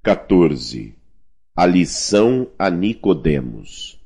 14. A lição a Nicodemos.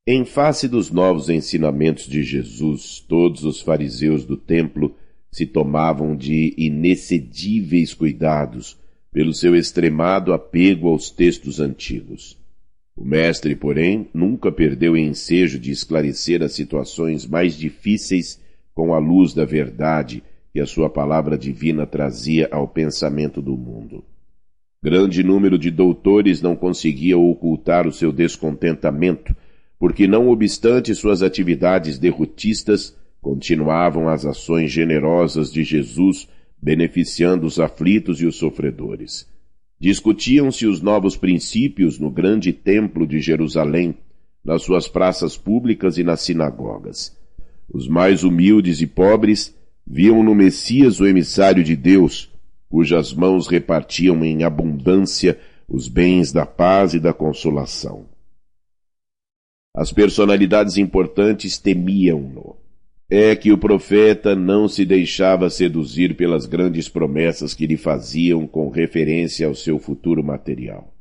Em face dos novos ensinamentos de Jesus, todos os fariseus do templo se tomavam de inexcedíveis cuidados pelo seu extremado apego aos textos antigos. O mestre, porém, nunca perdeu o ensejo de esclarecer as situações mais difíceis com a luz da verdade que a sua palavra divina trazia ao pensamento do mundo. Grande número de doutores não conseguia ocultar o seu descontentamento, porque, não obstante suas atividades derrotistas, continuavam as ações generosas de Jesus, beneficiando os aflitos e os sofredores. Discutiam-se os novos princípios no grande templo de Jerusalém, nas suas praças públicas e nas sinagogas. Os mais humildes e pobres viam no Messias o emissário de Deus, cujas mãos repartiam em abundância os bens da paz e da consolação. As personalidades importantes temiam-no. É que o profeta não se deixava seduzir pelas grandes promessas que lhe faziam com referência ao seu futuro material.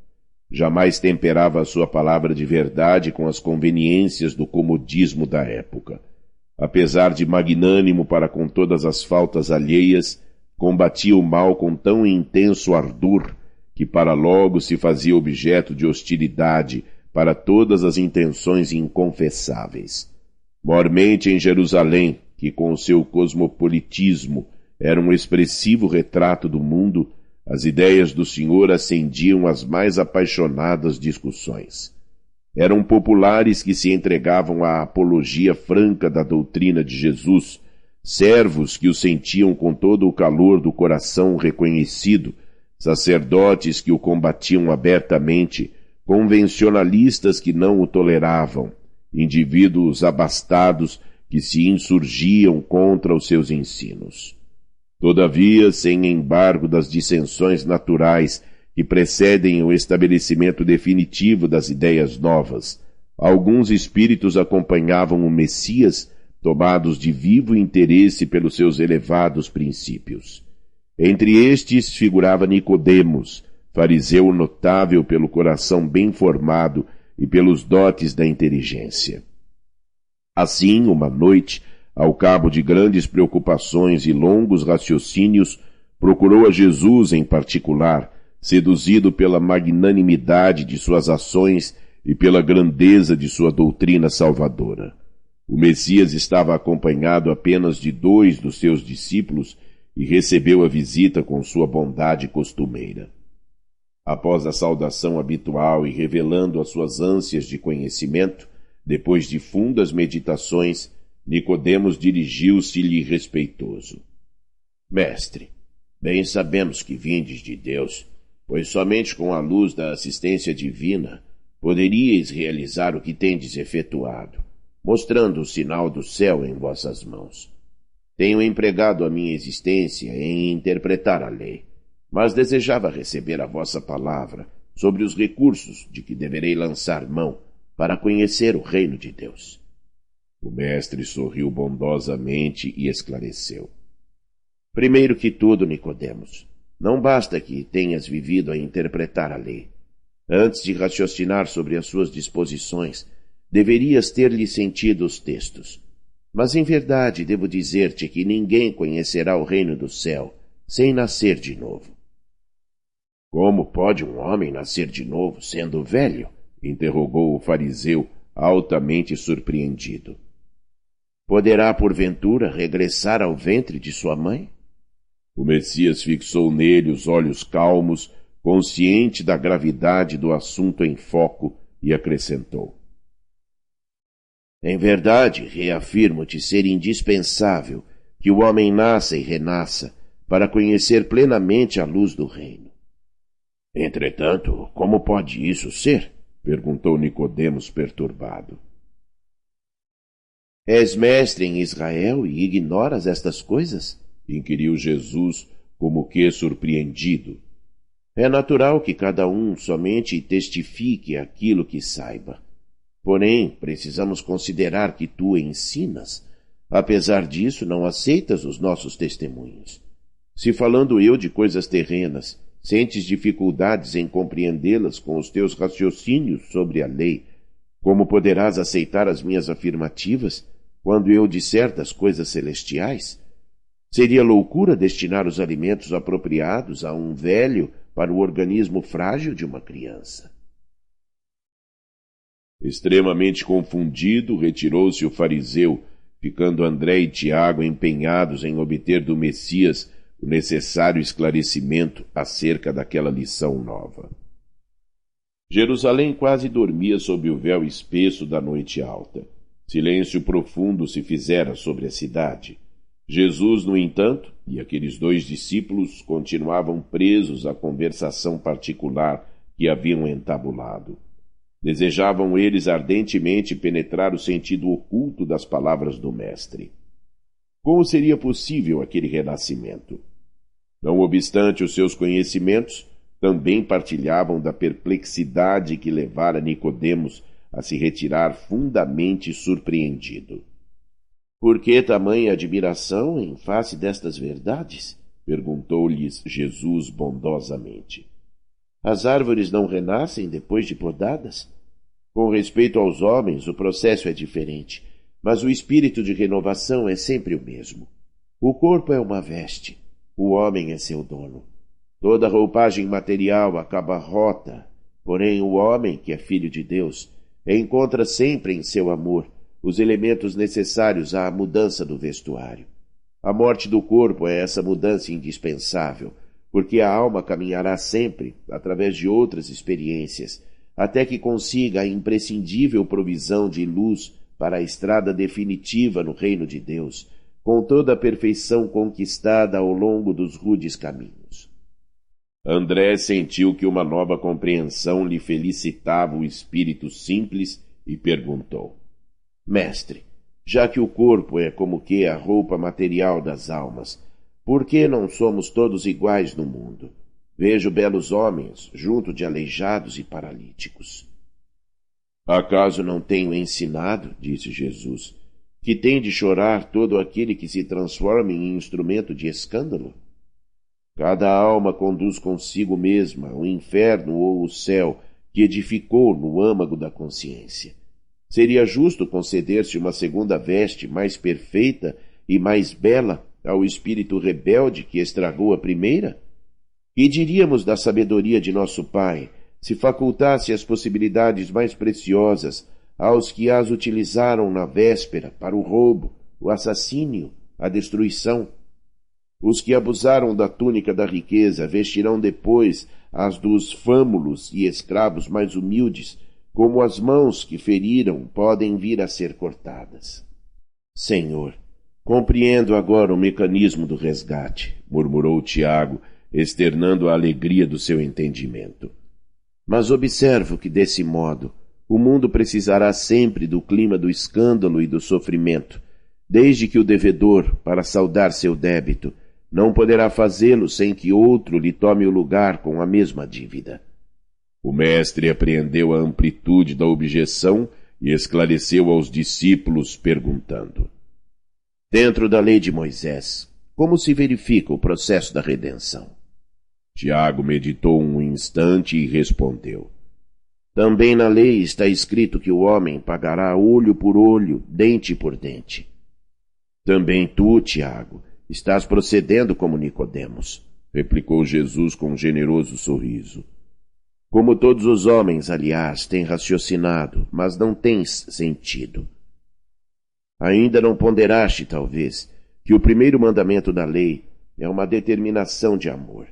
Jamais temperava a sua palavra de verdade com as conveniências do comodismo da época. Apesar de magnânimo para com todas as faltas alheias, combatia o mal com tão intenso ardor que para logo se fazia objeto de hostilidade para todas as intenções inconfessáveis. Mormente em Jerusalém, que com o seu cosmopolitismo era um expressivo retrato do mundo, as ideias do Senhor acendiam as mais apaixonadas discussões. Eram populares que se entregavam à apologia franca da doutrina de Jesus, servos que o sentiam com todo o calor do coração reconhecido, sacerdotes que o combatiam abertamente, convencionalistas que não o toleravam, indivíduos abastados que se insurgiam contra os seus ensinos. Todavia, sem embargo das dissensões naturais que precedem o estabelecimento definitivo das ideias novas, alguns espíritos acompanhavam o Messias, tomados de vivo interesse pelos seus elevados princípios. Entre estes figurava Nicodemos, fariseu notável pelo coração bem formado e pelos dotes da inteligência. Assim, uma noite, ao cabo de grandes preocupações e longos raciocínios, procurou a Jesus em particular, seduzido pela magnanimidade de suas ações e pela grandeza de sua doutrina salvadora. O Messias estava acompanhado apenas de 2 dos seus discípulos e recebeu a visita com sua bondade costumeira. Após a saudação habitual e revelando as suas ânsias de conhecimento, depois de fundas meditações, Nicodemos dirigiu-se-lhe respeitoso. Mestre, bem sabemos que vindes de Deus, pois somente com a luz da assistência divina poderíeis realizar o que tendes efetuado, mostrando o sinal do céu em vossas mãos. Tenho empregado a minha existência em interpretar a lei, mas desejava receber a vossa palavra sobre os recursos de que deverei lançar mão para conhecer o reino de Deus. O mestre sorriu bondosamente e esclareceu. Primeiro que tudo, Nicodemos, não basta que tenhas vivido a interpretar a lei. Antes de raciocinar sobre as suas disposições, deverias ter-lhe sentido os textos. Mas em verdade devo dizer-te que ninguém conhecerá o reino do céu sem nascer de novo. Como pode um homem nascer de novo sendo velho? Interrogou o fariseu, altamente surpreendido. Poderá, porventura, regressar ao ventre de sua mãe? O Messias fixou nele os olhos calmos, consciente da gravidade do assunto em foco, e acrescentou. Em verdade, reafirmo-te ser indispensável que o homem nasça e renasça para conhecer plenamente a luz do reino. Entretanto, como pode isso ser? Perguntou Nicodemos perturbado. És mestre em Israel e ignoras estas coisas? Inquiriu Jesus, como que surpreendido. É natural que cada um somente testifique aquilo que saiba. Porém, precisamos considerar que tu ensinas. Apesar disso, não aceitas os nossos testemunhos. Se falando eu de coisas terrenas, sentes dificuldades em compreendê-las com os teus raciocínios sobre a lei, como poderás aceitar as minhas afirmativas quando eu disser das coisas celestiais? Seria loucura destinar os alimentos apropriados a um velho para o organismo frágil de uma criança. Extremamente confundido, retirou-se o fariseu, ficando André e Tiago empenhados em obter do Messias o necessário esclarecimento acerca daquela lição nova. Jerusalém quase dormia sob o véu espesso da noite alta. Silêncio profundo se fizera sobre a cidade. Jesus, no entanto, e aqueles 2 discípulos continuavam presos à conversação particular que haviam entabulado. Desejavam eles ardentemente penetrar o sentido oculto das palavras do Mestre. Como seria possível aquele renascimento? Não obstante os seus conhecimentos, também partilhavam da perplexidade que levara Nicodemos a se retirar fundamente surpreendido. Por que tamanha admiração em face destas verdades? Perguntou-lhes Jesus bondosamente. As árvores não renascem depois de podadas? Com respeito aos homens, o processo é diferente, mas o espírito de renovação é sempre o mesmo. O corpo é uma veste, o homem é seu dono. Toda roupagem material acaba rota, porém o homem, que é filho de Deus, encontra sempre em seu amor os elementos necessários à mudança do vestuário. A morte do corpo é essa mudança indispensável, porque a alma caminhará sempre, através de outras experiências, até que consiga a imprescindível provisão de luz para a estrada definitiva no reino de Deus, com toda a perfeição conquistada ao longo dos rudes caminhos. André sentiu que uma nova compreensão lhe felicitava o espírito simples e perguntou: Mestre, já que o corpo é como que a roupa material das almas, por que não somos todos iguais no mundo? Vejo belos homens junto de aleijados e paralíticos. Acaso não tenho ensinado, disse Jesus, que tem de chorar todo aquele que se transforma em instrumento de escândalo? Cada alma conduz consigo mesma o inferno ou o céu que edificou no âmago da consciência. Seria justo conceder-se uma segunda veste mais perfeita e mais bela ao espírito rebelde que estragou a primeira? Que diríamos da sabedoria de nosso Pai, se facultasse as possibilidades mais preciosas aos que as utilizaram na véspera para o roubo, o assassínio, a destruição? Os que abusaram da túnica da riqueza vestirão depois as dos fâmulos e escravos mais humildes, como as mãos que feriram podem vir a ser cortadas. Senhor, compreendo agora o mecanismo do resgate, murmurou Tiago, externando a alegria do seu entendimento. Mas observo que, desse modo, o mundo precisará sempre do clima do escândalo e do sofrimento, desde que o devedor, para saldar seu débito, não poderá fazê-lo sem que outro lhe tome o lugar com a mesma dívida. O mestre apreendeu a amplitude da objeção e esclareceu aos discípulos, perguntando: Dentro da lei de Moisés, como se verifica o processo da redenção? Tiago meditou um instante e respondeu: Também na lei está escrito que o homem pagará olho por olho, dente por dente. Também tu, Tiago, estás procedendo como Nicodemos, replicou Jesus com um generoso sorriso. Como todos os homens, aliás, têm raciocinado, mas não tens sentido. Ainda não ponderaste, talvez, que o primeiro mandamento da lei é uma determinação de amor.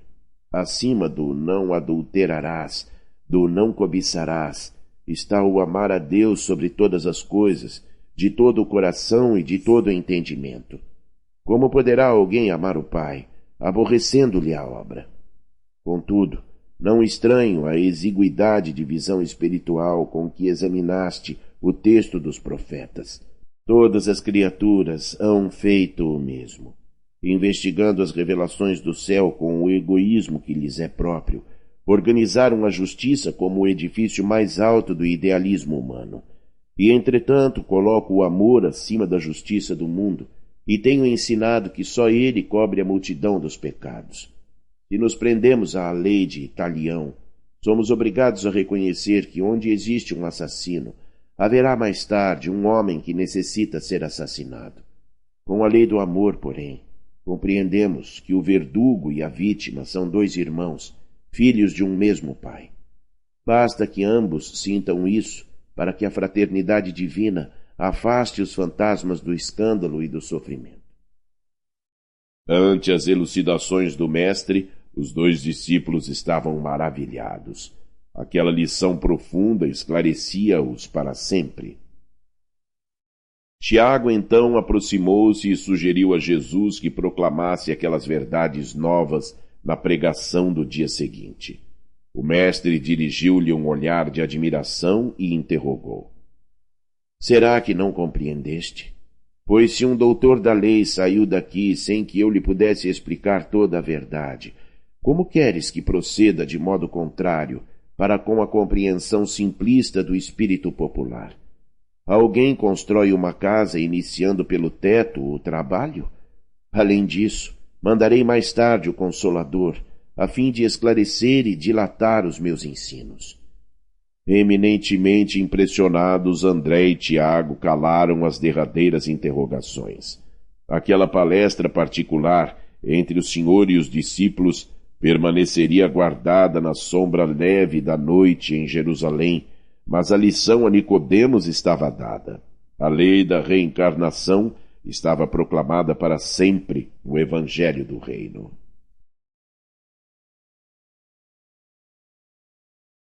Acima do não adulterarás, do não cobiçarás, está o amar a Deus sobre todas as coisas, de todo o coração e de todo o entendimento. Como poderá alguém amar o Pai, aborrecendo-lhe a obra? Contudo, não estranho a exiguidade de visão espiritual com que examinaste o texto dos profetas. Todas as criaturas hão feito o mesmo, investigando as revelações do céu com o egoísmo que lhes é próprio, organizaram a justiça como o edifício mais alto do idealismo humano. E, entretanto, coloco o amor acima da justiça do mundo, e tenho ensinado que só ele cobre a multidão dos pecados. Se nos prendemos à lei de Talião, somos obrigados a reconhecer que onde existe um assassino, haverá mais tarde um homem que necessita ser assassinado. Com a lei do amor, porém, compreendemos que o verdugo e a vítima são dois irmãos, filhos de um mesmo pai. Basta que ambos sintam isso para que a fraternidade divina afaste os fantasmas do escândalo e do sofrimento. Ante as elucidações do mestre, os dois discípulos estavam maravilhados. Aquela lição profunda esclarecia-os para sempre. Tiago então aproximou-se e sugeriu a Jesus que proclamasse aquelas verdades novas na pregação do dia seguinte. O mestre dirigiu-lhe um olhar de admiração e interrogou: Será que não compreendeste? Pois se um doutor da lei saiu daqui sem que eu lhe pudesse explicar toda a verdade, como queres que proceda de modo contrário para com a compreensão simplista do espírito popular? Alguém constrói uma casa iniciando pelo teto o trabalho? Além disso, mandarei mais tarde o Consolador, a fim de esclarecer e dilatar os meus ensinos. Eminentemente impressionados, André e Tiago calaram as derradeiras interrogações. Aquela palestra particular entre o Senhor e os discípulos permaneceria guardada na sombra leve da noite em Jerusalém, mas a lição a Nicodemos estava dada. A lei da reencarnação estava proclamada para sempre no Evangelho do Reino.